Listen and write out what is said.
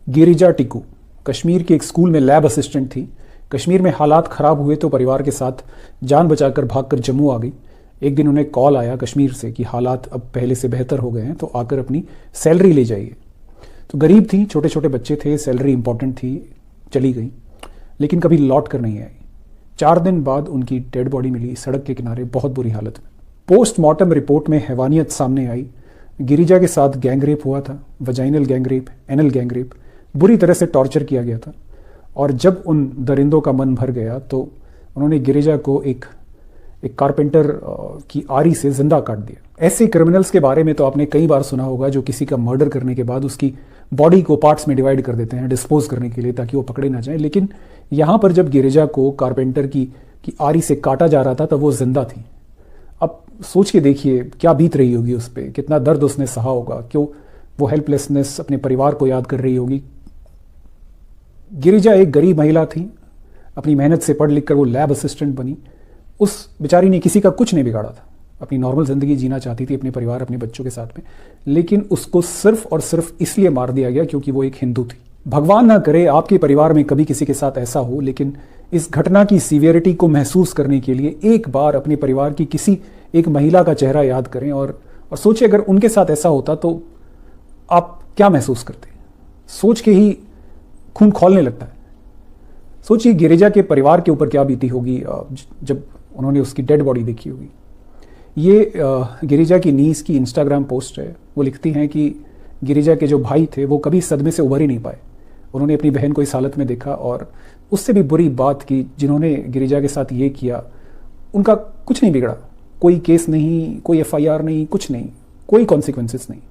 गिरिजा टिक्कू कश्मीर के एक स्कूल में लैब असिस्टेंट थी। कश्मीर में हालात ख़राब हुए तो परिवार के साथ जान बचाकर भागकर जम्मू आ गई। एक दिन उन्हें कॉल आया कश्मीर से कि हालात अब पहले से बेहतर हो गए हैं, तो आकर अपनी सैलरी ले जाइए। तो गरीब थी, छोटे छोटे बच्चे थे, सैलरी इंपॉर्टेंट थी, चली गई, लेकिन कभी लौट कर नहीं आई। 4 दिन बाद उनकी डेड बॉडी मिली सड़क के किनारे, बहुत बुरी हालत में। पोस्टमार्टम रिपोर्ट में हैवानियत सामने आई। गिरिजा के साथ गैंगरेप हुआ था, वजाइनल गैंगरेप, एनल गैंगरेप, बुरी तरह से टॉर्चर किया गया था। और जब उन दरिंदों का मन भर गया तो उन्होंने गिरिजा को एक कारपेंटर की आरी से जिंदा काट दिया। ऐसे क्रिमिनल्स के बारे में तो आपने कई बार सुना होगा जो किसी का मर्डर करने के बाद उसकी बॉडी को पार्ट्स में डिवाइड कर देते हैं डिस्पोज करने के लिए, ताकि वो पकड़े ना जाए। लेकिन यहाँ पर जब गिरिजा को कारपेंटर की आरी से काटा जा रहा था तब वो जिंदा थी। अब सोच के देखिए क्या बीत रही होगी उस पर, कितना दर्द उसने सहा होगा, क्यों वो हेल्पलेसनेस अपने परिवार को याद कर रही होगी। गिरिजा एक गरीब महिला थी, अपनी मेहनत से पढ़ लिख कर वो लैब असिस्टेंट बनी। उस बेचारी ने किसी का कुछ नहीं बिगाड़ा था, अपनी नॉर्मल ज़िंदगी जीना चाहती थी अपने परिवार अपने बच्चों के साथ में, लेकिन उसको सिर्फ और सिर्फ इसलिए मार दिया गया क्योंकि वो एक हिंदू थी। भगवान ना करे आपके परिवार में कभी किसी के साथ ऐसा हो, लेकिन इस घटना की सीवियरिटी को महसूस करने के लिए एक बार अपने परिवार की किसी एक महिला का चेहरा याद करें और सोचिए अगर उनके साथ ऐसा होता तो आप क्या महसूस करते। सोच के ही खून खौलने लगता है। सोचिए गिरिजा के परिवार के ऊपर क्या बीती होगी जब उन्होंने उसकी डेड बॉडी देखी होगी। ये गिरिजा की नीस की इंस्टाग्राम पोस्ट है। वो लिखती हैं कि गिरिजा के जो भाई थे वो कभी सदमे से उभर ही नहीं पाए। उन्होंने अपनी बहन को इस हालत में देखा और उससे भी बुरी बात की जिन्होंने गिरिजा के साथ ये किया उनका कुछ नहीं बिगड़ा, कोई केस नहीं, कोई FIR नहीं, कुछ नहीं, कोई कॉन्सिक्वेंसेस नहीं।